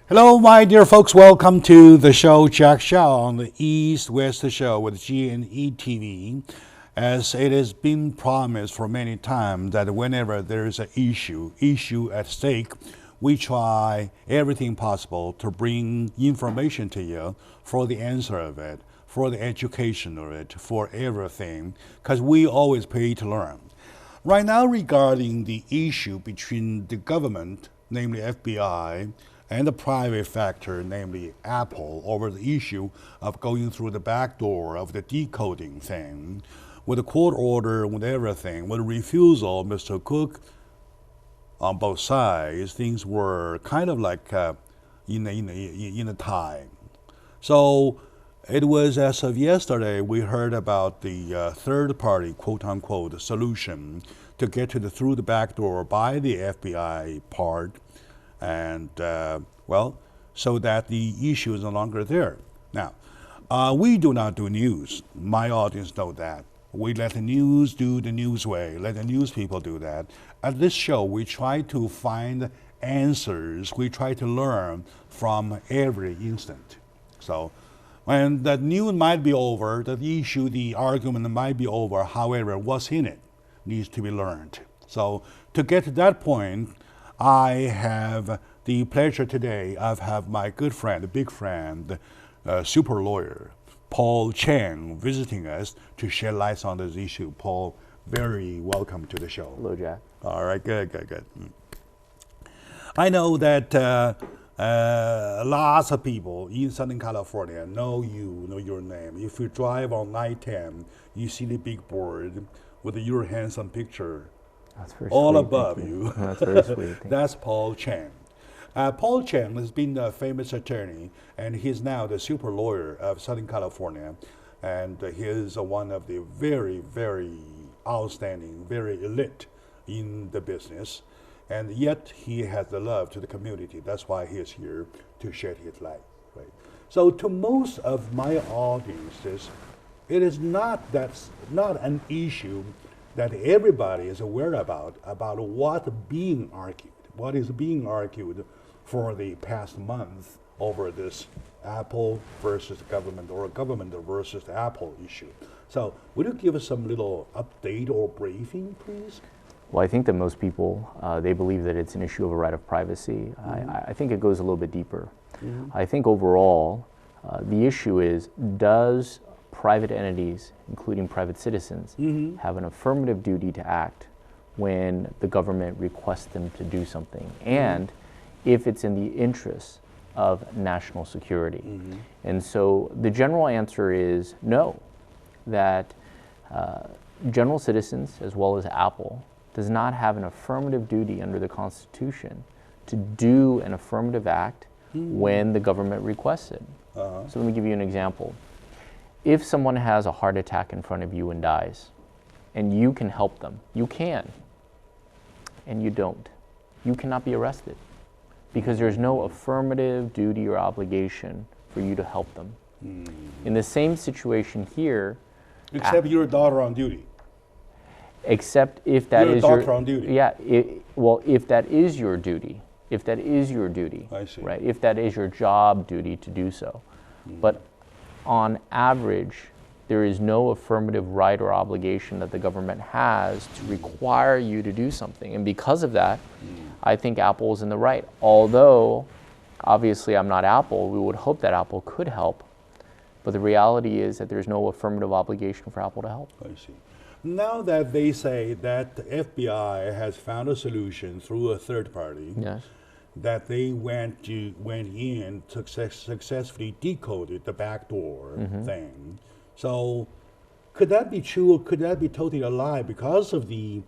Hello, my dear folks. Welcome to the show Jack Xiao on the East West Show with G&E TV. As it has been promised for many times that whenever there is an issue at stake, we try everything possible to bring information to you for the answer of it, for the education of it, for everything, because we always pay to learn. Right now, regarding the issue between the government, namely FBI, and the private factor, namely Apple, over the issue of going through the back door of the decoding thing, with a court order, with everything, with a refusal of Mr. Cook on both sides, things were kind of like in a tie. So it was as of yesterday, we heard about the third party, quote unquote, solution to get to through the back door by the FBI part. And, so that the issue is no longer there. Now, we do not do news. My audience know that. We let the news do the news way. Let the news people do that. At this show, we try to find answers. We try to learn from every instant. So when the news might be over, the issue, the argument might be over, however, what's in it needs to be learned. So to get to that point, I have the pleasure today of have my good friend, big friend, super lawyer, Paul Chen, visiting us to shed light on this issue. Paul, very welcome to the show. Hello, Jack. All right, good. I know that lots of people in Southern California know you, know your name. If you drive on I-10, you see the big board with your handsome picture. That's very all sweet, above you. That's very sweet. That's Paul Chen. Paul Chen has been a famous attorney, and he's now the super lawyer of Southern California. And he is one of the very, very outstanding, very elite in the business. And yet he has the love to the community. That's why he is here to shed his light. Right? So to most of my audiences, it is not an issue that everybody is aware about what is being argued for the past month over this Apple versus government or government versus Apple issue. So would you give us some little update or briefing, please? Well, I think that most people, they believe that it's an issue of a right of privacy. I think it goes a little bit deeper. I think overall, the issue is, does private entities, including private citizens, have an affirmative duty to act when the government requests them to do something, and if it's in the interest of national security. And so the general answer is no, that general citizens, as well as Apple, does not have an affirmative duty under the Constitution to do an affirmative act when the government requests it. So let me give you an example. If someone has a heart attack in front of you and dies, and you can help them, you can, and you don't, you cannot be arrested because there's no affirmative duty or obligation for you to help them. In the same situation here, except you're a doctor on duty. Except if that you're is a doctor on duty. Yeah, if that is your duty, I see. Right? If that is your job duty to do so, but on average, there is no affirmative right or obligation that the government has to require you to do something. And because of that, I think Apple is in the right. Although, obviously, I'm not Apple. We would hope that Apple could help. But the reality is that there's no affirmative obligation for Apple to help. I see. Now that they say that the FBI has found a solution through a third party, yes, that they went in successfully decoded the backdoor thing. So could that be true or could that be totally a lie because of the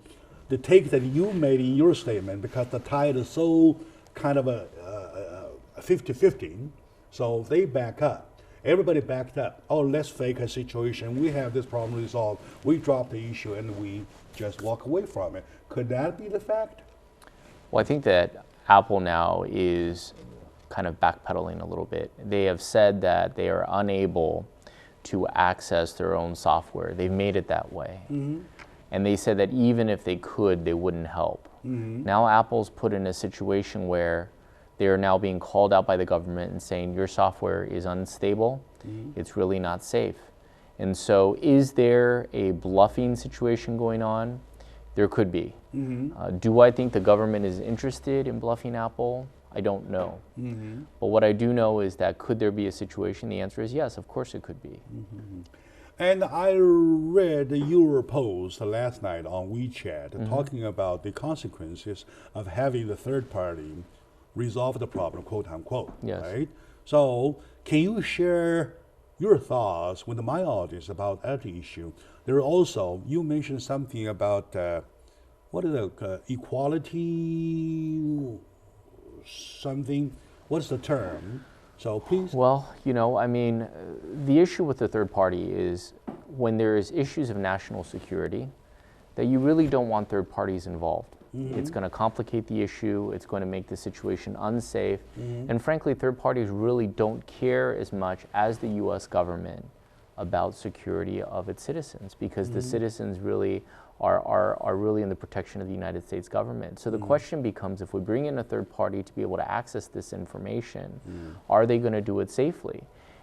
take that you made in your statement, because the tide is so kind of a 50-50, so they back up. Everybody backed up. Oh, let's fake a situation. We have this problem resolved. We drop the issue and we just walk away from it. Could that be the fact? Well, I think that Apple now is kind of backpedaling a little bit. They have said that they are unable to access their own software. They've made it that way. And they said that even if they could, they wouldn't help. Now Apple's put in a situation where They are now being called out by the government and saying your software is unstable, it's really not safe. And so is there a bluffing situation going on? There could be. Do I think the government is interested in bluffing Apple? I don't know. But what I do know is that could there be a situation? The answer is yes, of course it could be. And I read your post last night on WeChat talking about the consequences of having the third party resolve the problem, quote unquote, Yes. right? So can you share your thoughts with my audience about that issue? There also, you mentioned something about, what is it, equality something, what's the term? So please. Well, you know, I mean, the issue with the third party is when there is issues of national security, that you really don't want third parties involved. It's going to complicate the issue, it's going to make the situation unsafe, and frankly, third parties really don't care as much as the US government about security of its citizens, because the citizens really are really in the protection of the United States government. So the question becomes, if we bring in a third party to be able to access this information, are they going to do it safely?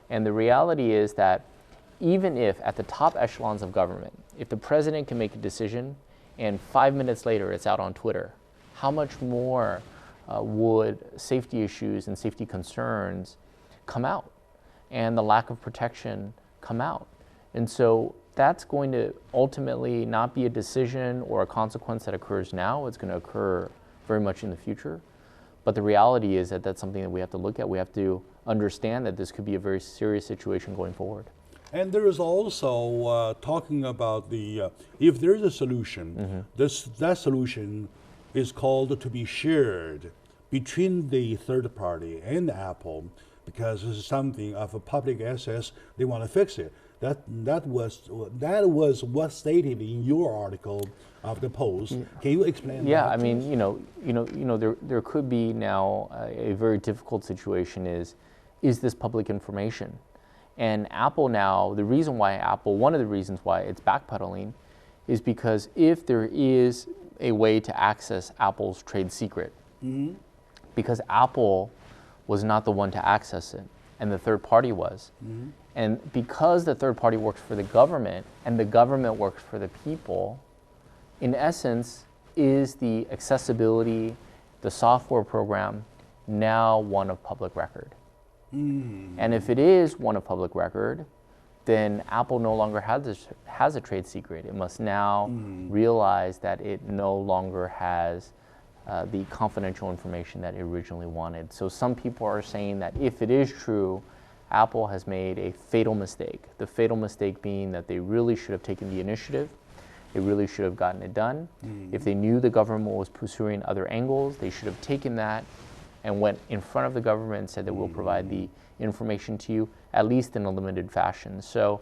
And the reality is that even if at the top echelons of government, if the president can make a decision and 5 minutes later it's out on Twitter, how much more would safety issues and safety concerns come out and the lack of protection come out? And so that's going to ultimately not be a decision or a consequence that occurs now. It's going to occur very much in the future. But the reality is that that's something that we have to look at. We have to understand that this could be a very serious situation going forward. And there is also talking about the, if there is a solution, that solution is called to be shared between the third party and Apple, because this is something of a public access, they want to fix it. That was what stated in your article of the post. Can you explain that? Yeah, I mean, there could be now a very difficult situation is this public information? And Apple now, one of the reasons why it's backpedaling is because if there is a way to access Apple's trade secret, because Apple was not the one to access it, and the third party was. And because the third party works for the government and the government works for the people, in essence, is the accessibility, the software program, now one of public record? And if it is one of public record, then Apple no longer has a trade secret. It must now realize that it no longer has the confidential information that it originally wanted. So some people are saying that if it is true, Apple has made a fatal mistake. The fatal mistake being that they really should have taken the initiative. They really should have gotten it done. If they knew the government was pursuing other angles, they should have taken that and went in front of the government and said that we'll provide the information to you, at least in a limited fashion. So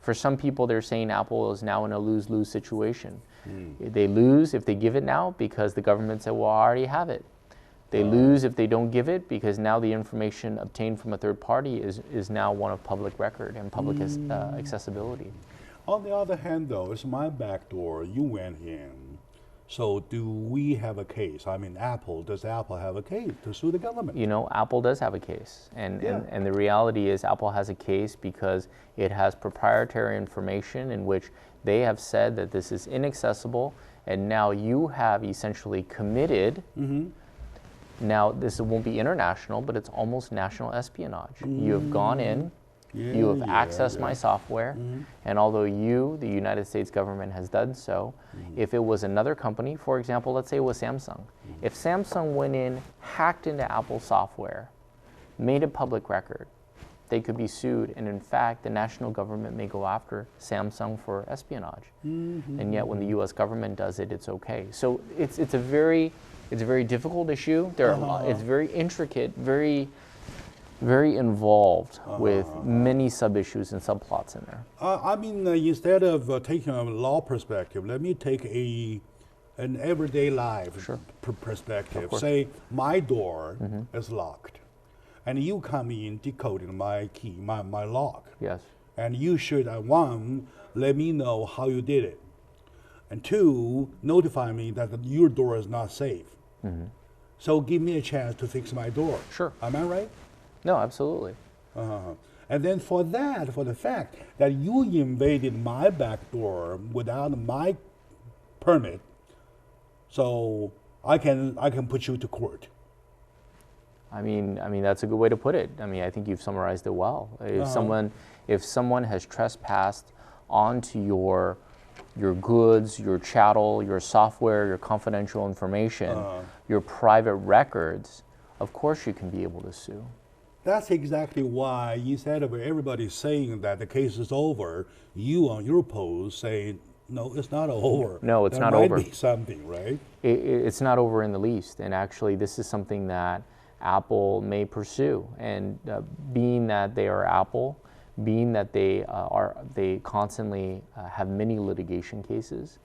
for some people, they're saying Apple is now in a lose-lose situation. They lose if they give it now because the government said, well, I already have it. They lose if they don't give it because now the information obtained from a third party is now one of public record and public accessibility. On the other hand, though, it's my back door. You went in. So do we have a case? I mean, does Apple have a case to sue the government? You know, Apple does have a case. And the reality is Apple has a case because it has proprietary information in which they have said that this is inaccessible, and now you have essentially committed. Now, this won't be international, but it's almost national espionage. You have gone in, you have accessed my software, and although the United States government, has done so, if it was another company, for example, let's say it was Samsung. If Samsung went in, hacked into Apple software, made a public record, they could be sued, and in fact, the national government may go after Samsung for espionage. And yet, when the U.S. government does it, it's okay. So it's a very difficult issue. It's very intricate, very involved with many sub-issues and subplots in there. I mean, instead of taking a law perspective, let me take an everyday life perspective. Say my door is locked, and you come in decoding my key, my lock. Yes. And you should, one, let me know how you did it, and two, notify me that your door is not safe. So give me a chance to fix my door. Sure. Am I right? No, absolutely. And then for the fact that you invaded my back door without my permit, so I can put you to court. I mean that's a good way to put it. I mean, I think you've summarized it well. If someone has trespassed onto your goods, your chattel, your software, your confidential information, your private records, of course you can be able to sue. That's exactly why instead of everybody saying that the case is over, you on your post say, no, it's not over. No, it's not over. There might be something, right? It's not over in the least. And actually, this is something that Apple may pursue. And being that they are Apple, being that they constantly have many litigation cases,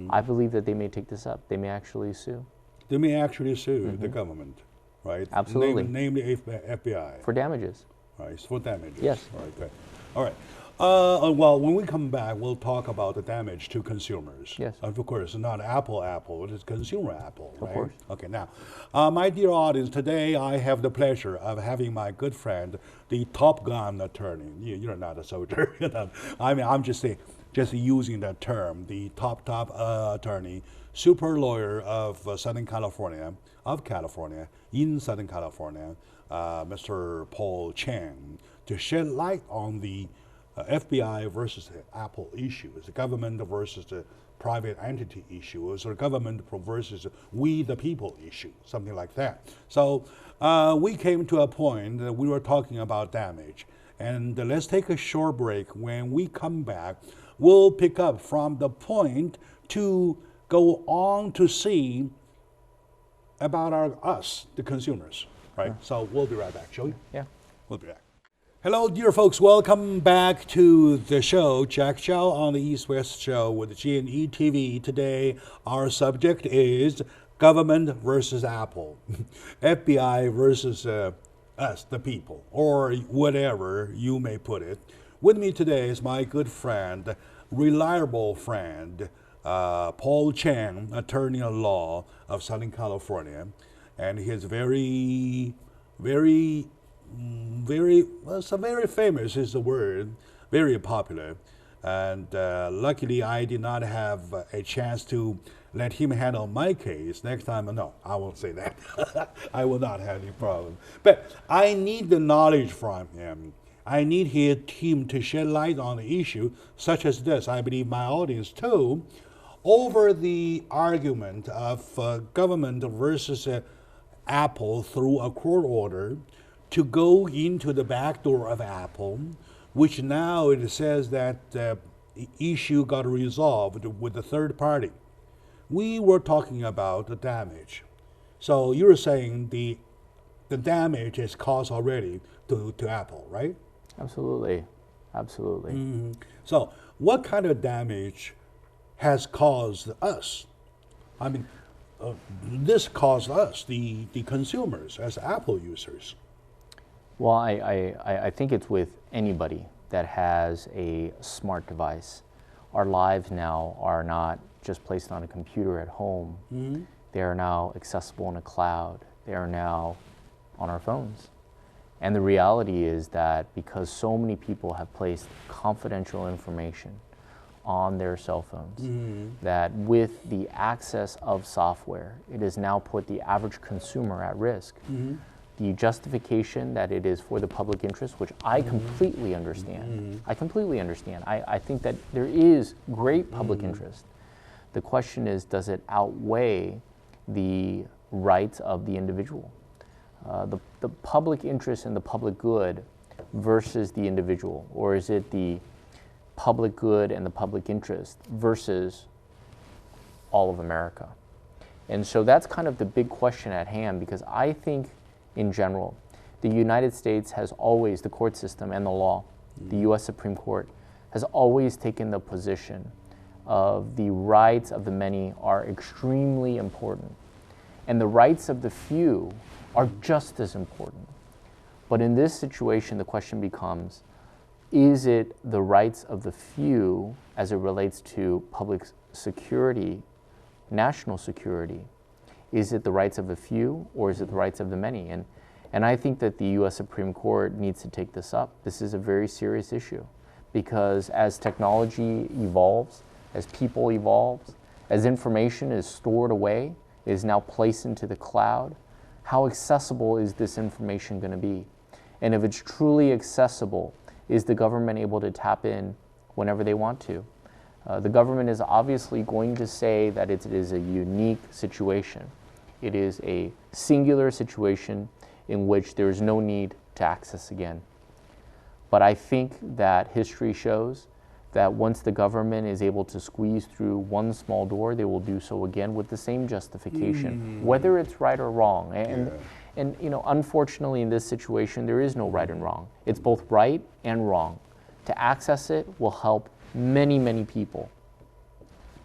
I believe that they may take this up. They may actually sue. They may actually sue the government, right? Absolutely. Namely FBI. For damages. Right, for damages. Yes. All right, good. All right. Well, when we come back, we'll talk about the damage to consumers. Yes. Of course, not Apple, it is consumer Apple, right? Of course. Okay, now, my dear audience, today I have the pleasure of having my good friend, the Top Gun attorney. You're not a soldier. I mean, I'm just using that term, the top attorney, super lawyer of Southern California, in Southern California, Mr. Paul Chang, to shed light on the FBI versus the Apple issue. It's the government versus the private entity issue. It's the government versus we the people issue, something like that. So we came to a point that we were talking about damage. And let's take a short break. When we come back, we'll pick up from the point to go on to see about us, the consumers, right? So we'll be right back, shall we? Yeah. We'll be back. Hello, dear folks. Welcome back to the show, Jack Xiao on the East-West Show with G&E TV. Today, our subject is government versus Apple, FBI versus us, the people, or whatever you may put it. With me today is my good friend, reliable friend, Paul Chang, attorney at law of Southern California, and he is very famous is the word, very popular. And luckily, I did not have a chance to let him handle my case. Next time, no, I won't say that. I will not have any problem. But I need the knowledge from him. I need him to shed light on the issue, such as this. I believe my audience too, over the argument of government versus Apple through a court order to go into the back door of Apple, which now it says that the issue got resolved with the third party. We were talking about the damage. So you're saying the damage is caused already to Apple, right? Absolutely. Absolutely. Mm-hmm. So what kind of damage has caused us? I mean, this caused us, the consumers, as Apple users. Well, I think it's with anybody that has a smart device. Our lives now are not just placed on a computer at home. Mm-hmm. They are now accessible in a cloud. They are now on our phones. And the reality is that because so many people have placed confidential information on their cell phones, that with the access of software, it has now put the average consumer at risk. The justification that it is for the public interest, which I completely understand. I completely understand. I think that there is great public interest. The question is, does it outweigh the rights of the individual? The public interest and the public good versus the individual, or is it the public good and the public interest versus all of America? And so that's kind of the big question at hand, because I think in general, the United States has always, the court system and the law, the U.S. Supreme Court has always taken the position of the rights of the many are extremely important, and the rights of the few are just as important. But in this situation, the question becomes, is it the rights of the few as it relates to public security, national security? Is it the rights of a few, or is it the rights of the many? And I think that the U.S. Supreme Court needs to take this up. This is a very serious issue, because as technology evolves, as people evolve, as information is stored away, is now placed into the cloud, how accessible is this information going to be? And if it's truly accessible, is the government able to tap in whenever they want to? The government is obviously going to say that it is a unique situation. It is a singular situation in which there is no need to access again. But I think that history shows that once the government is able to squeeze through one small door, they will do so again with the same justification, whether it's right or wrong. And you know, unfortunately in this situation, there is no right and wrong. It's both right and wrong. To access it will help many, many people.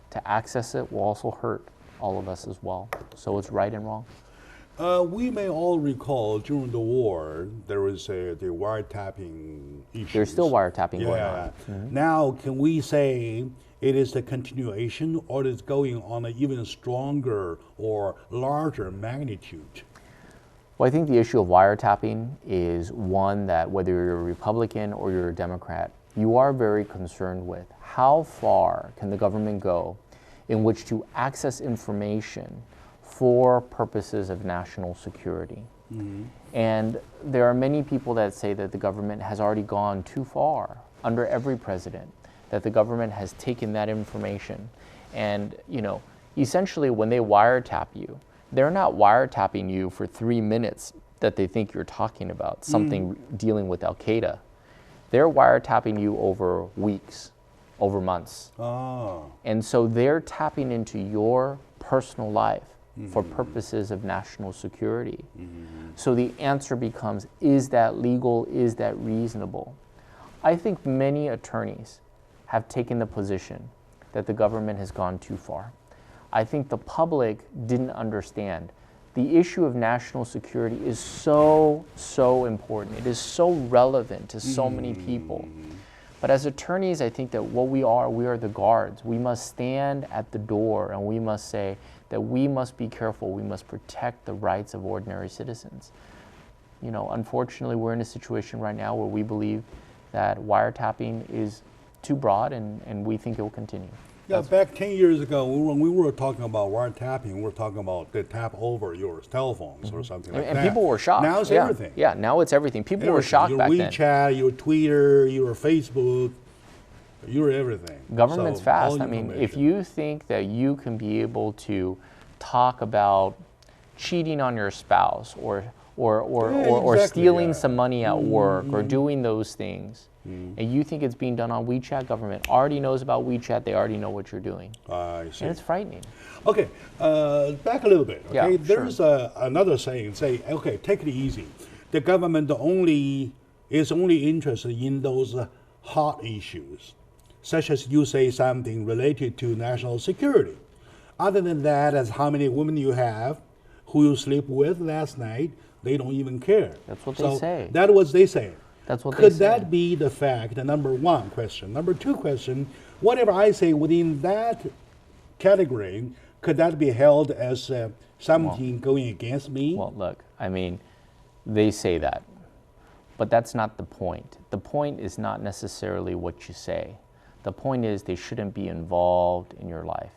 To access it will also hurt all of us as well. So it's right and wrong. We may all recall during the war, there was the wiretapping issues. There's still wiretapping going on. Now, can we say it is the continuation, or it's going on an even stronger or larger magnitude? Well, I think the issue of wiretapping is one that whether you're a Republican or you're a Democrat, you are very concerned with. How far can the government go in which to access information for purposes of national security? And there are many people that say that the government has already gone too far under every president, that the government has taken that information. And, you know, essentially when they wiretap you, they're not wiretapping you for 3 minutes that they think you're talking about, something dealing with Al Qaeda. They're wiretapping you over weeks, over months. And so they're tapping into your personal life for purposes of national security. So the answer becomes, is that legal? Is that reasonable? I think many attorneys have taken the position that the government has gone too far. I think the public didn't understand. The issue of national security is so important. It is so relevant to so many people. But as attorneys, I think that what we are the guards. We must stand at the door and we must say that we must be careful. We must protect the rights of ordinary citizens. You know, unfortunately, we're in a situation right now where we believe that wiretapping is too broad, and we think it will continue. Yeah, back 10 years ago, when we were talking about wiretapping, we were talking about the tap over your cell phones or something like that. And people were shocked. Now it's everything. Yeah, now it's everything. People were shocked back then. Your WeChat, your Twitter, your Facebook, your everything. Government's fast. I mean, if you think that you can be able to talk about cheating on your spouse or stealing some money at work or doing those things, and you think it's being done on WeChat, government already knows about WeChat, they already know what you're doing. I see. And it's frightening. Okay, back a little bit, okay? Yeah, There's another saying, okay, take it easy. The government is only interested in those hot issues, such as you say something related to national security. Other than that, as how many women you have, who you sleep with last night, they don't even care. That's what they say. That's what they say. That's what they say. Could that be the fact, the number one question? Number two question, whatever I say within that category, could that be held as something going against me? Well, look, I mean, they say that, but that's not the point. The point is not necessarily what you say. The point is they shouldn't be involved in your life,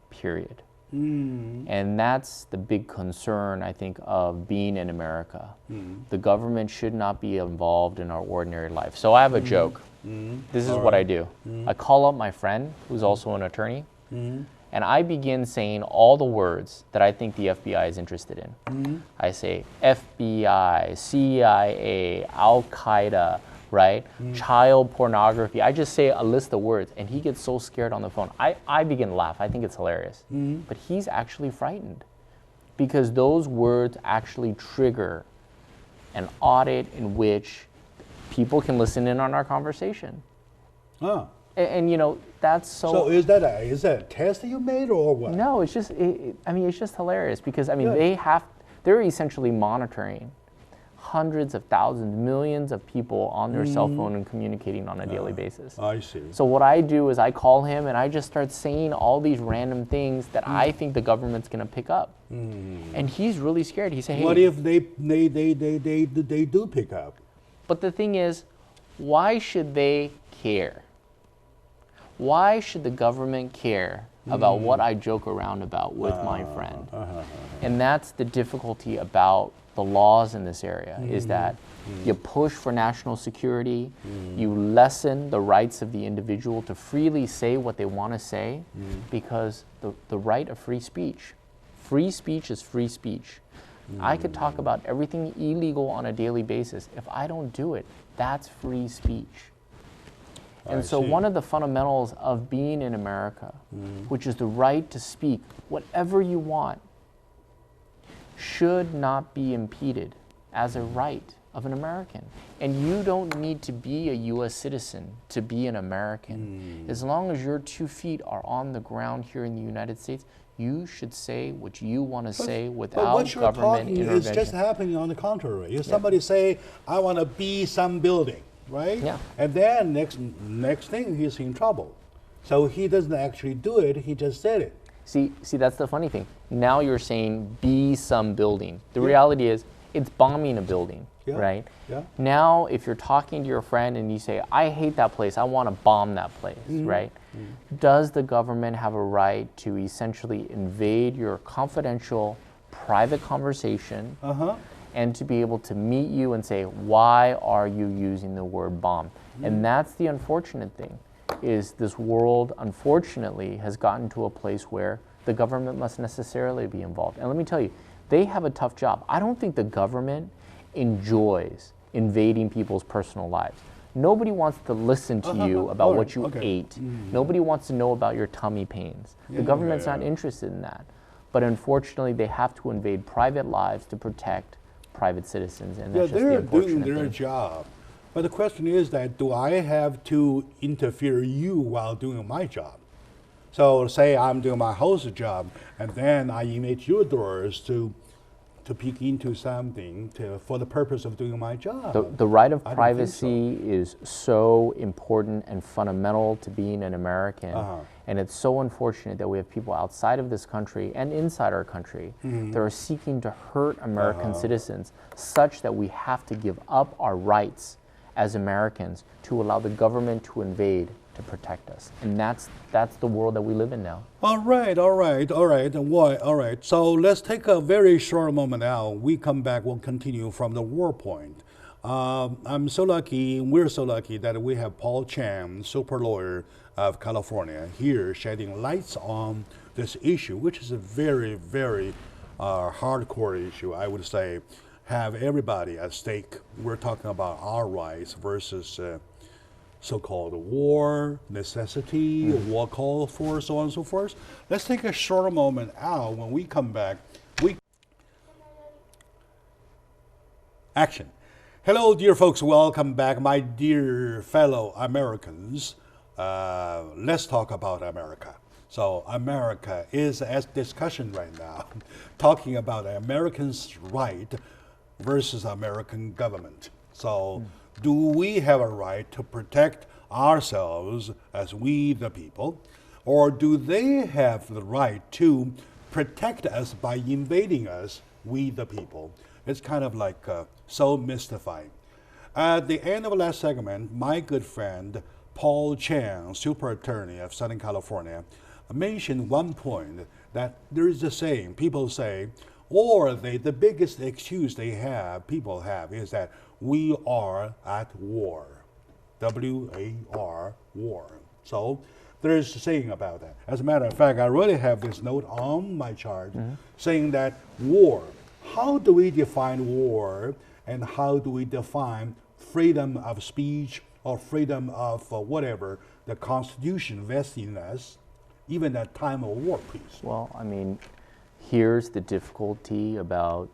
period. And that's the big concern, I think, of being in America. The government should not be involved in our ordinary life. So I have a joke. This is what I do. I call up my friend, who's also an attorney, and I begin saying all the words that I think the FBI is interested in. I say FBI, CIA, Al Qaeda, right? Child pornography. I just say a list of words, and he gets so scared on the phone. I begin to laugh. I think it's hilarious. But he's actually frightened because those words actually trigger an audit in which people can listen in on our conversation. And you know, that's so. So is that a test that you made or what? No, it's just. I mean, it's just hilarious because I mean, they're essentially monitoring hundreds of thousands, millions of people on their cell phone and communicating on a daily basis. I see. So what I do is I call him and I just start saying all these random things that I think the government's going to pick up. And he's really scared. He said, hey. What if they do pick up? But the thing is, why should they care? Why should the government care about what I joke around about with my friend? And that's the difficulty about the laws in this area, is that you push for national security, you lessen the rights of the individual to freely say what they want to say, because the right of free speech is free speech. I could talk about everything illegal on a daily basis. If I don't do it, that's free speech. And so one of the fundamentals of being in America, which is the right to speak whatever you want, should not be impeded as a right of an American. And you don't need to be a U.S. citizen to be an American. As long as your 2 feet are on the ground here in the United States, you should say what you want to say without government intervention. It's just happening on the contrary. If somebody say, I want to be some building, right? Yeah. And then next thing, he's in trouble. So he doesn't actually do it, he just said it. See, that's the funny thing. Now you're saying be some building. The reality is it's bombing a building, right? Yeah. Now if you're talking to your friend and you say, I hate that place, I want to bomb that place, right? Does the government have a right to essentially invade your confidential, private conversation and to be able to meet you and say, why are you using the word bomb? And that's the unfortunate thing, is this world, unfortunately, has gotten to a place where the government must necessarily be involved. And let me tell you, they have a tough job. I don't think the government enjoys invading people's personal lives. Nobody wants to listen to you about what you ate. Nobody wants to know about your tummy pains. The government's not interested in that. But unfortunately, they have to invade private lives to protect private citizens, and that's just the unfortunate thing. They're doing their job. But the question is that, do I have to interfere you while doing my job? So say I'm doing my host job, and then I invade your doors to peek into something for the purpose of doing my job. The right of privacy is so important and fundamental to being an American. And it's so unfortunate that we have people outside of this country and inside our country that are seeking to hurt American citizens, such that we have to give up our rights as Americans to allow the government to invade to protect us. And that's the world that we live in now. All right. So let's take a very short moment now. We come back, we'll continue from the war point. I'm so lucky, we're so lucky that we have Paul Chan, super lawyer of California, here shedding lights on this issue, which is a very, very hardcore issue, I would say. Have everybody at stake. We're talking about our rights versus so-called war, necessity, war call for, so on and so forth. Let's take a short moment out. When we come back, action. Hello, dear folks. Welcome back, my dear fellow Americans. Let's talk about America. So America is at discussion right now, talking about Americans' right versus American government. So do we have a right to protect ourselves as we the people, or do they have the right to protect us by invading us, we the people? It's kind of like so mystifying. At the end of last segment, my good friend Paul Chan, super attorney of Southern California, mentioned one point, that there is a saying, people say, or the biggest excuse people have is that we are at war. W-A-R, war. So there is a saying about that. As a matter of fact, I really have this note on my chart saying that war, how do we define war, and how do we define freedom of speech or freedom of whatever the Constitution vests in us, even at time of war, please? Well, I mean, here's the difficulty about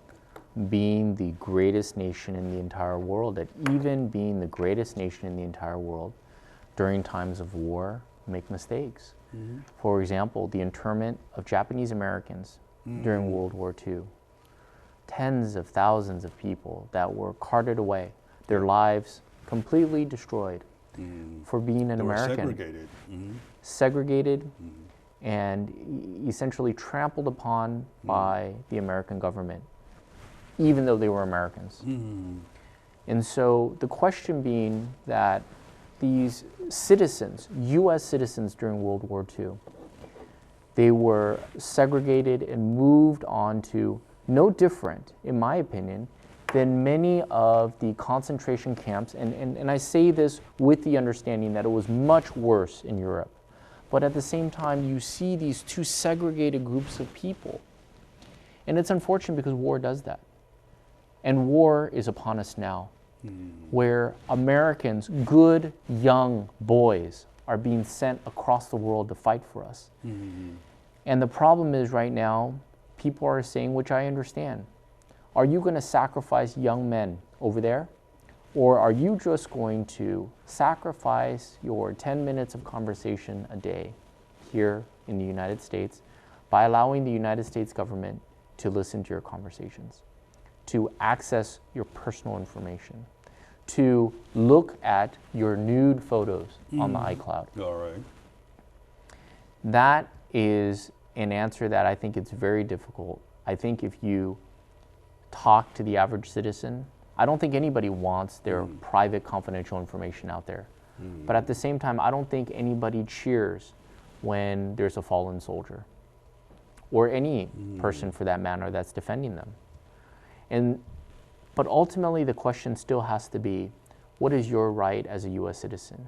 being the greatest nation in the entire world, that even being the greatest nation in the entire world, during times of war, make mistakes. For example, the internment of Japanese Americans during World War II. Tens of thousands of people that were carted away, their lives completely destroyed for being an American. Segregated. Segregated, and essentially trampled upon by the American government, even though they were Americans. And so the question being that these citizens, U.S. citizens during World War II, they were segregated and moved on to no different, in my opinion, than many of the concentration camps. And I say this with the understanding that it was much worse in Europe. But at the same time, you see these two segregated groups of people. And it's unfortunate because war does that. And war is upon us now, where Americans, good young boys, are being sent across the world to fight for us. And the problem is right now, people are saying, which I understand, are you going to sacrifice young men over there? Or are you just going to sacrifice your 10 minutes of conversation a day here in the United States by allowing the United States government to listen to your conversations, to access your personal information, to look at your nude photos on the iCloud? All right. That is an answer that I think it's very difficult. I think if you talk to the average citizen, I don't think anybody wants their private confidential information out there. But at the same time, I don't think anybody cheers when there's a fallen soldier or any person for that matter that's defending them. But ultimately the question still has to be, what is your right as a U.S. citizen?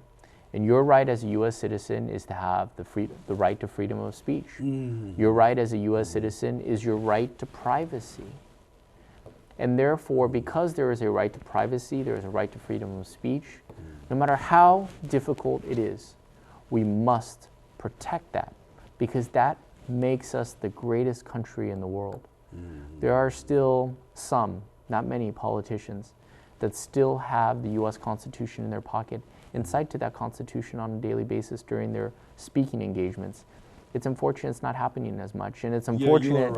And your right as a U.S. citizen is to have the right to freedom of speech. Your right as a U.S. citizen is your right to privacy. And therefore, because there is a right to privacy, there is a right to freedom of speech, no matter how difficult it is, we must protect that, because that makes us the greatest country in the world. There are still some, not many politicians, that still have the U.S. Constitution in their pocket and cite to that Constitution on a daily basis during their speaking engagements. It's unfortunate it's not happening as much, and it's unfortunate,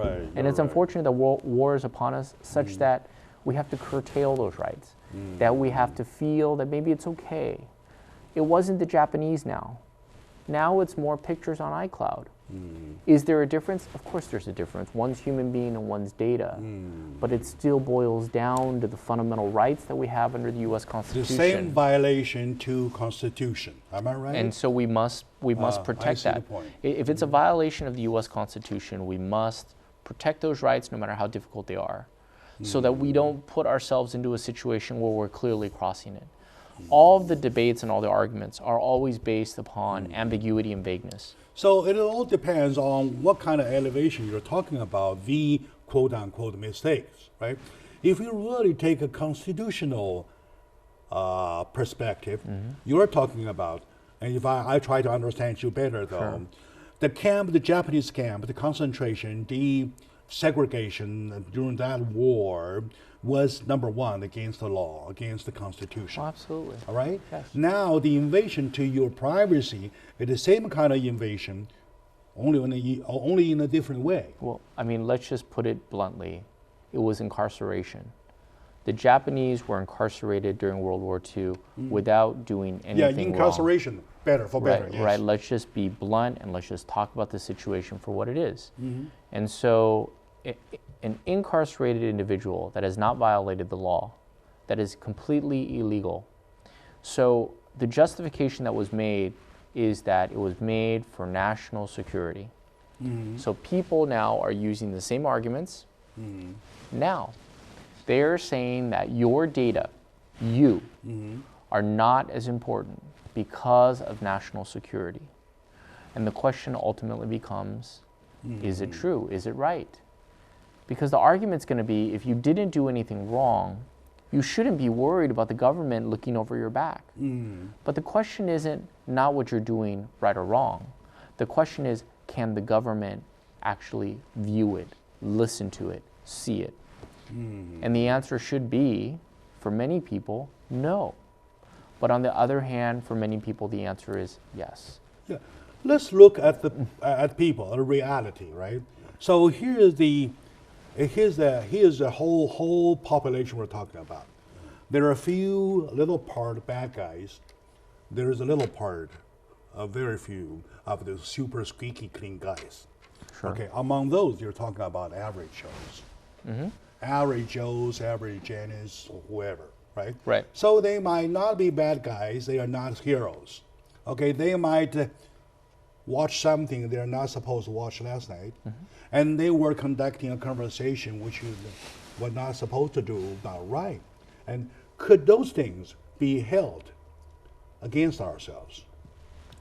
unfortunate that war is upon us, such that we have to curtail those rights, that we have to feel that maybe it's okay. It wasn't the Japanese now. Now it's more pictures on iCloud. Is there a difference? Of course there's a difference. One's human being and one's data. But it still boils down to the fundamental rights that we have under the U.S. Constitution. The same violation to Constitution. Am I right? And so we must protect that. If it's a violation of the U.S. Constitution, we must protect those rights no matter how difficult they are, so that we don't put ourselves into a situation where we're clearly crossing it. All of the debates and all the arguments are always based upon ambiguity and vagueness. So it all depends on what kind of elevation you're talking about, the quote-unquote mistakes, right? If you really take a constitutional perspective, you're talking about, and if I try to understand you better though, the camp, the Japanese camp, the concentration, the segregation during that war was number one against the law, against the Constitution. Oh, absolutely. All right? Yes. Now the invasion to your privacy is the same kind of invasion, only in a different way. Well, I mean, let's just put it bluntly. It was incarceration. The Japanese were incarcerated during World War II without doing anything wrong. Incarceration, better, for better, yes. Right, let's just be blunt and let's just talk about the situation for what it is. And so an incarcerated individual that has not violated the law, that is completely illegal. So the justification that was made is that it was made for national security. So people now are using the same arguments. Now, they're saying that your data, you, are not as important because of national security. And the question ultimately becomes, is it true? Is it right? Because the argument's going to be, if you didn't do anything wrong, you shouldn't be worried about the government looking over your back. But the question isn't not what you're doing right or wrong. The question is, can the government actually view it, listen to it, see it? And the answer should be, for many people, no. But on the other hand, for many people, the answer is yes. Yeah. Let's look at at people, at reality, right? So here's the whole population we're talking about. There are a few little part bad guys. There is a little part very few of the super squeaky clean guys. Sure. Okay, among those, you're talking about average Joes. Average Joes, average Janice, or whoever, right? Right. So they might not be bad guys. They are not heroes. Okay, they might watch something they're not supposed to watch last night, and they were conducting a conversation which you were not supposed to do, not right. And could those things be held against ourselves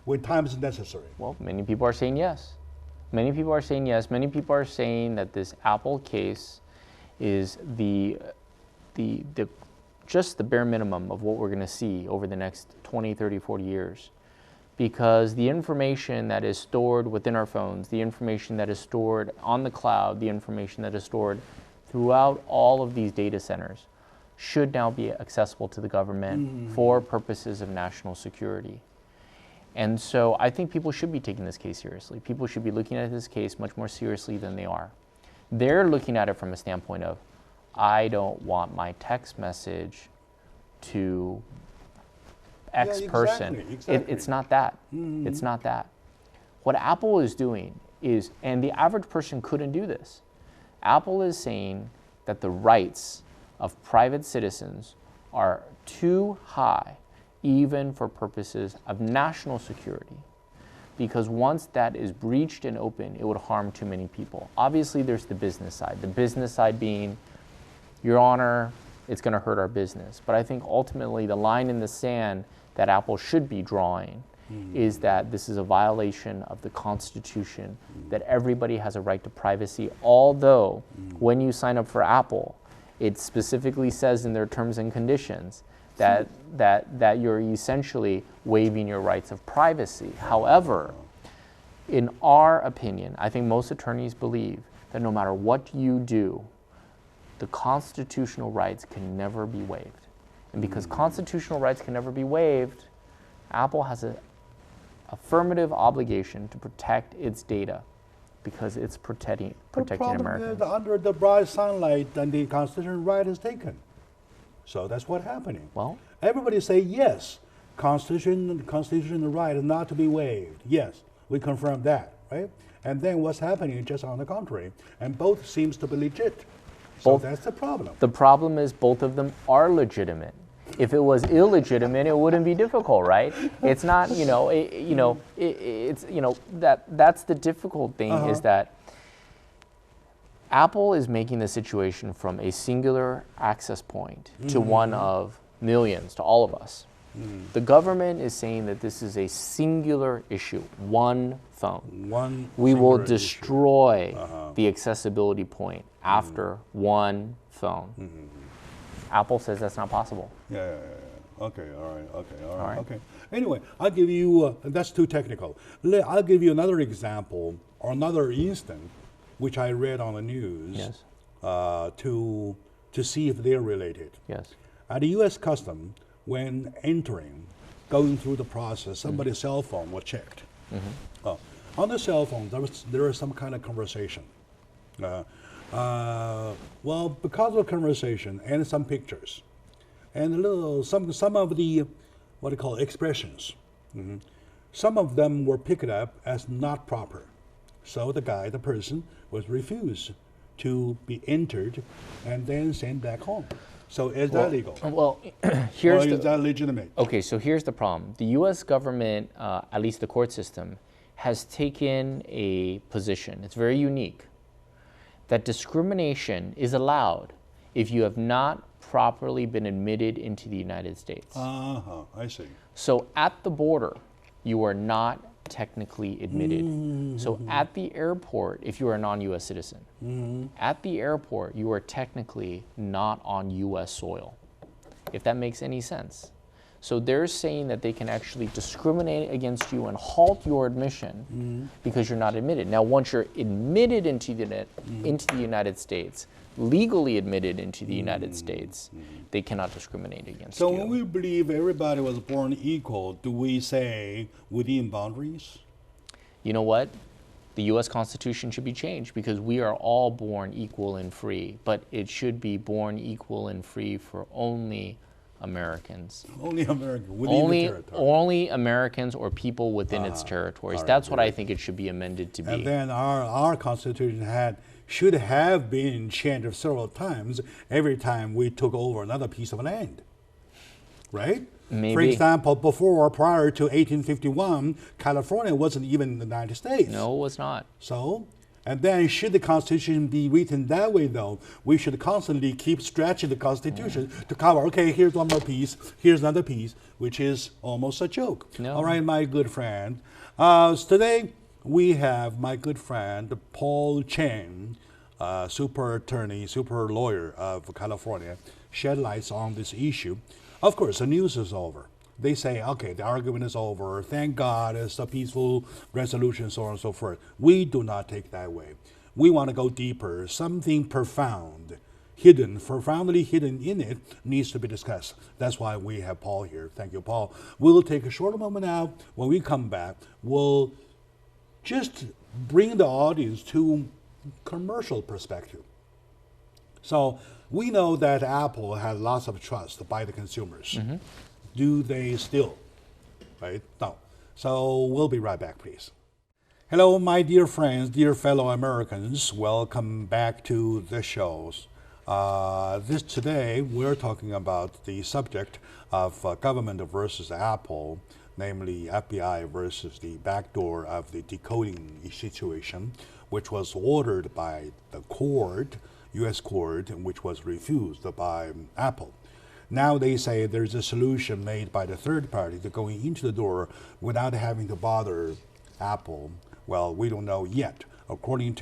when time is necessary? Well, many people are saying yes. Many people are saying yes. Many people are saying that this Apple case is just the bare minimum of what we're going to see over the next 20, 30, 40 years. Because the information that is stored within our phones, the information that is stored on the cloud, the information that is stored throughout all of these data centers should now be accessible to the government for purposes of national security. And so I think people should be taking this case seriously. People should be looking at this case much more seriously than they are. They're looking at it from a standpoint of, I don't want my text message to X person. Exactly. It's not that. It's not that. What Apple is doing is, and the average person couldn't do this, Apple is saying that the rights of private citizens are too high even for purposes of national security. Because once that is breached and open, it would harm too many people. Obviously, there's the business side. The business side being, Your Honor, it's going to hurt our business. But I think ultimately the line in the sand that Apple should be drawing is that this is a violation of the Constitution, that everybody has a right to privacy, although when you sign up for Apple, it specifically says in their terms and conditions that you're essentially waiving your rights of privacy. However, in our opinion, I think most attorneys believe that no matter what you do, the constitutional rights can never be waived. And because constitutional rights can never be waived, Apple has an affirmative obligation to protect its data because it's protecting Americans. Under the bright sunlight, and the constitutional right is taken. So that's what's happening. Well, everybody say yes, constitutional right is not to be waived. Yes, we confirm that, right? And then what's happening just on the contrary, and both seems to be legit. So that's the problem. The problem is both of them are legitimate. If it was illegitimate, it wouldn't be difficult, right? It's not, that's the difficult thing is that Apple is making the situation from a singular access point to one of millions, to all of us. The government is saying that this is a singular issue, one phone. We will destroy the accessibility point after one phone. Apple says that's not possible. Yeah. Okay, all right. Okay. Anyway, I'll give you, that's too technical. I'll give you another example or another instance which I read on the news to see if they're related. Yes. At the U.S. Custom, when entering, going through the process, somebody's cell phone was checked. On the cell phone, there was some kind of conversation. Well, because of conversation and some pictures, and some of the what do you call expressions, some of them were picked up as not proper. So the person was refused to be entered and then sent back home. So is that legal? Well, is that legitimate? Okay, so here's the problem. The U.S. government, at least the court system, has taken a position. It's very unique. That discrimination is allowed if you have not properly been admitted into the United States. I see. So at the border, you are not technically admitted. So at the airport, if you are a non-U.S. citizen, at the airport, you are technically not on U.S. soil, if that makes any sense. So they're saying that they can actually discriminate against you and halt your admission because you're not admitted. Now, once you're admitted into the United States, legally admitted into the United States, they cannot discriminate against you. So when we believe everybody was born equal, do we say within boundaries? You know what? The U.S. Constitution should be changed because we are all born equal and free, but it should be born equal and free for only Americans. Only American within the territory. Only Americans or people within its territories. Right, that's what I think it should be amended to be. And then our Constitution should have been changed several times every time we took over another piece of land. Right? Maybe. For example, prior to 1851, California wasn't even in the United States. No, it was not. So, and then should the Constitution be written that way, though, we should constantly keep stretching the Constitution to cover, okay, here's one more piece, here's another piece, which is almost a joke. No. All right, my good friend. Today, we have my good friend, Paul Chen, super attorney, super lawyer of California, shed lights on this issue. Of course, the news is over. They say, okay, the argument is over. Thank God it's a peaceful resolution, so on and so forth. We do not take that way. We want to go deeper. Something profoundly hidden in it needs to be discussed. That's why we have Paul here. Thank you, Paul. We'll take a short moment now. When we come back, we'll just bring the audience to commercial perspective. So we know that Apple has lots of trust by the consumers. Mm-hmm. Do they still? Right? No. So we'll be right back, please. Hello, my dear friends, dear fellow Americans. Welcome back to the shows. Today we're talking about the subject of government versus Apple, namely FBI versus the backdoor of the decoding situation, which was ordered by the court, U.S. court, which was refused by Apple. Now they say there's a solution made by the third party to going into the door without having to bother Apple. Well, we don't know yet. According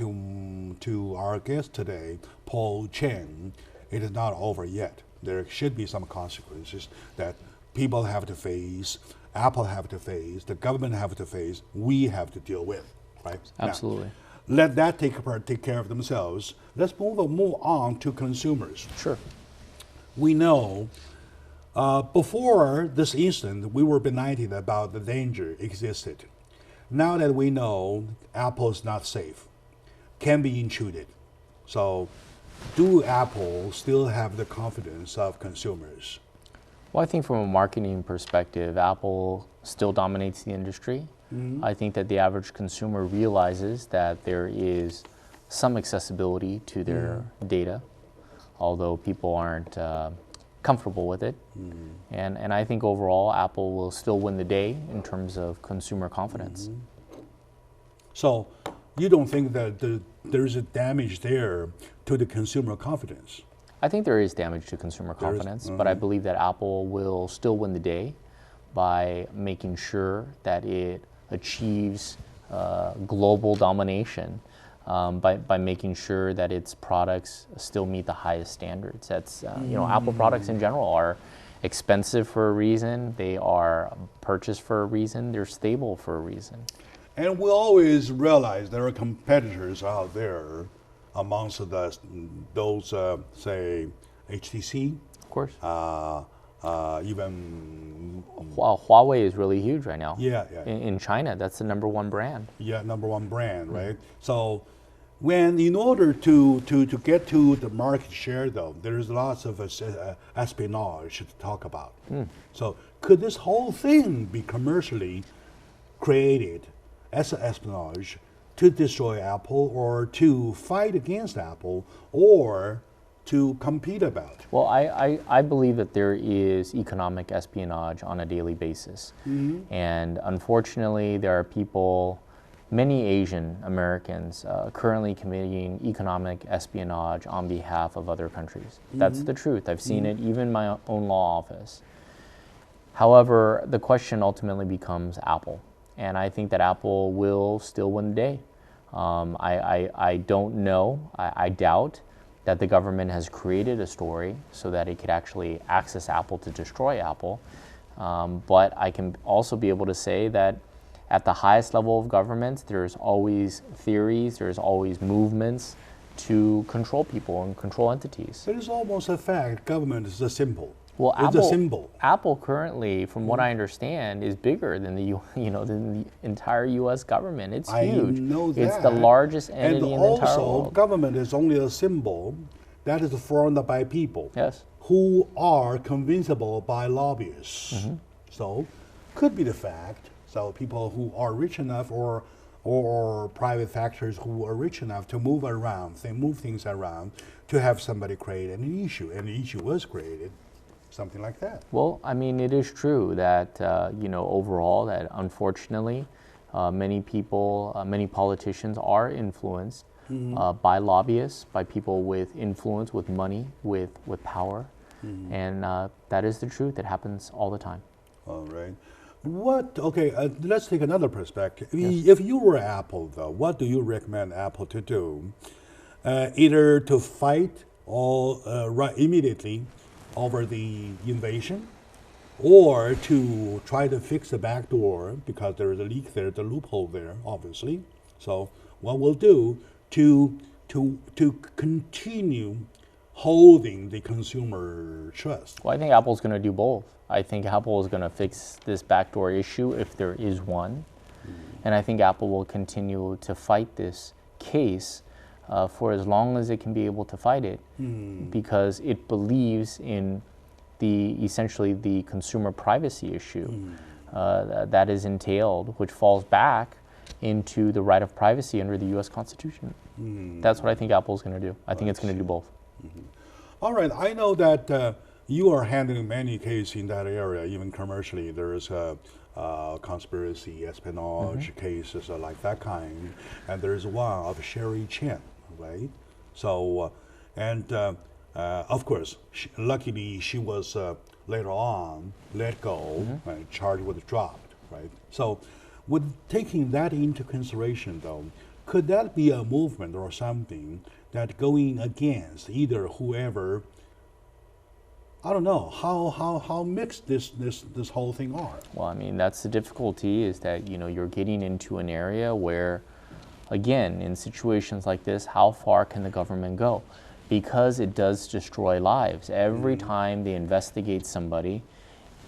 to our guest today, Paul Chen, it is not over yet. There should be some consequences that people have to face, Apple have to face, the government have to face, we have to deal with, right? Absolutely. Now, let that take care of themselves. Let's move on to consumers. Sure. We know before this incident, we were benighted about the danger existed. Now that we know Apple is not safe, can be intruded. So do Apple still have the confidence of consumers? Well, I think from a marketing perspective, Apple still dominates the industry. Mm-hmm. I think that the average consumer realizes that there is some accessibility to their data, although people aren't comfortable with it. And I think overall, Apple will still win the day in terms of consumer confidence. So you don't think that there's a damage there to the consumer confidence? I think there is damage to consumer confidence, but I believe that Apple will still win the day by making sure that it achieves global domination. By making sure that its products still meet the highest standards. That's Apple products in general are expensive for a reason. They are purchased for a reason. They're stable for a reason. And we always realize there are competitors out there amongst those, say, HTC. Of course. Even Huawei is really huge right now. Yeah. In China, that's the number one brand. Yeah, number one brand, right? So, in order to get to the market share, though, there's lots of espionage to talk about. So, could this whole thing be commercially created as espionage to destroy Apple, or to fight against Apple, or to compete about? Well, I believe that there is economic espionage on a daily basis. And unfortunately, there are people, many Asian Americans, currently committing economic espionage on behalf of other countries. That's the truth. I've seen it even in my own law office. However, the question ultimately becomes Apple. And I think that Apple will still win the day. I don't know, I doubt that the government has created a story so that it could actually access Apple to destroy Apple. But I can also be able to say that at the highest level of government, there's always theories, there's always movements to control people and control entities. It is almost a fact. Government is a symbol. Well, it's a symbol. Apple currently, from what I understand, is bigger than the entire U.S. government. It's huge. I know that. It's the largest entity in the entire world. And also, government is only a symbol that is formed by people Yes. who are convincible by lobbyists. So, could be the fact. So, people who are rich enough, or private factors who are rich enough to move around, they move things around to have somebody create an issue, and the issue was created, something like that. Well, I mean, it is true that overall, that unfortunately, many people, many politicians are influenced by lobbyists, by people with influence, with money, with power, and that is the truth. It happens all the time. All right. Let's take another perspective. If you were Apple, though, what do you recommend Apple to do? Either to fight right immediately over the invasion, or to try to fix the back door because there is a leak there, the loophole there, obviously. So what we'll do to continue holding the consumer trust. Well, I think Apple's going to do both. I think Apple is going to fix this backdoor issue if there is one. And I think Apple will continue to fight this case for as long as it can be able to fight it, because it believes in essentially the consumer privacy issue that is entailed, which falls back into the right of privacy under the U.S. Constitution. That's what I think Apple's going to do. I think it's going to do both. All right, I know that you are handling many cases in that area, even commercially. There is conspiracy, espionage cases like that kind, and there's one of Sherry Chen, right? So, of course, luckily she was later on let go, and charge was dropped, right? So, with taking that into consideration, though, could that be a movement or something that going against either whoever? I don't know how mixed this whole thing are. Well, I mean, that's the difficulty, is that you're getting into an area where, again, in situations like this, how far can the government go? Because it does destroy lives. Every time they investigate somebody,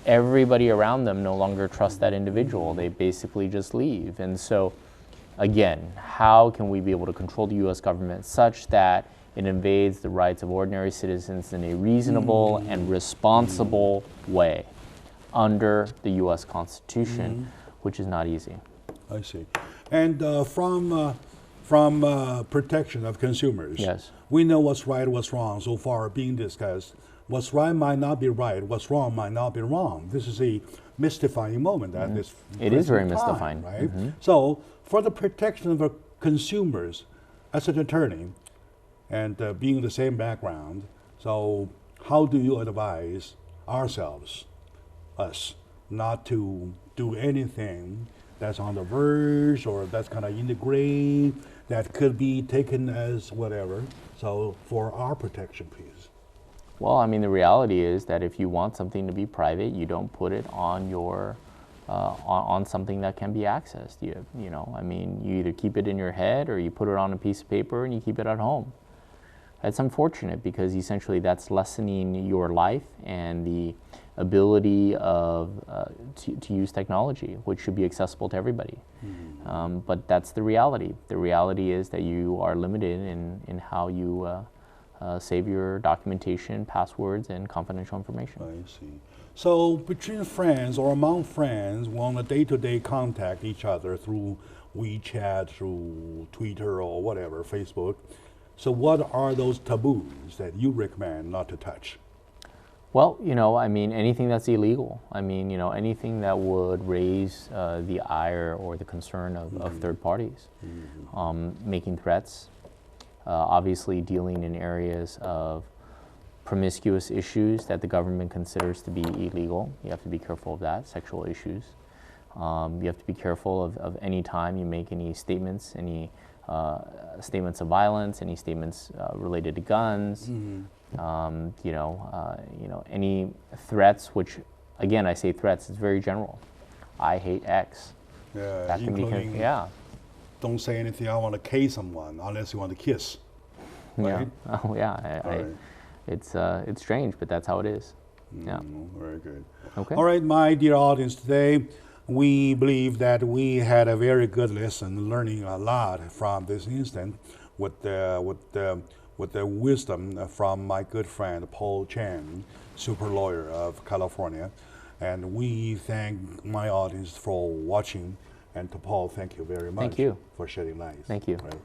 everybody around them no longer trusts that individual. They basically just leave. And so, again, how can we be able to control the U.S. government such that it invades the rights of ordinary citizens in a reasonable and responsible way under the U.S. Constitution, which is not easy. I see. And from protection of consumers, yes, we know what's right, what's wrong so far being discussed. What's right might not be right, what's wrong might not be wrong. This is a mystifying moment at this It is very time, mystifying. right? So for the protection of our consumers, as an attorney, and being the same background, so how do you advise us, not to do anything that's on the verge or that's kind of in the gray, that could be taken as whatever? So for our protection, please. Well, I mean, the reality is that if you want something to be private, you don't put it on your on something that can be accessed. I mean, you either keep it in your head or you put it on a piece of paper and you keep it at home. That's unfortunate, because essentially that's lessening your life and the ability of to use technology, which should be accessible to everybody. But that's the reality. The reality is that you are limited in how you save your documentation, passwords, and confidential information. I see. So between friends or among friends, on a day-to-day contact each other through WeChat, through Twitter or whatever, Facebook, so what are those taboos that you recommend not to touch? Well, I mean, anything that's illegal. I mean, anything that would raise the ire or the concern of third parties. Making threats, obviously dealing in areas of promiscuous issues that the government considers to be illegal. You have to be careful of that. Sexual issues. You have to be careful of any time you make any statements, statements of violence, any statements related to guns, any threats, which, again, I say threats, it's very general. I hate X. Yeah, that can including, don't say anything, I want to kiss someone, unless you want to kiss. Right? Yeah. Oh, yeah. Right. It's strange, but that's how it is. Yeah. Very good. Okay. All right, my dear audience, today we believe that we had a very good lesson, learning a lot from this incident with with the wisdom from my good friend Paul Chen, super lawyer of California. And we thank my audience for watching. And to Paul, thank you very much. Thank you for shedding light. Thank you. Right.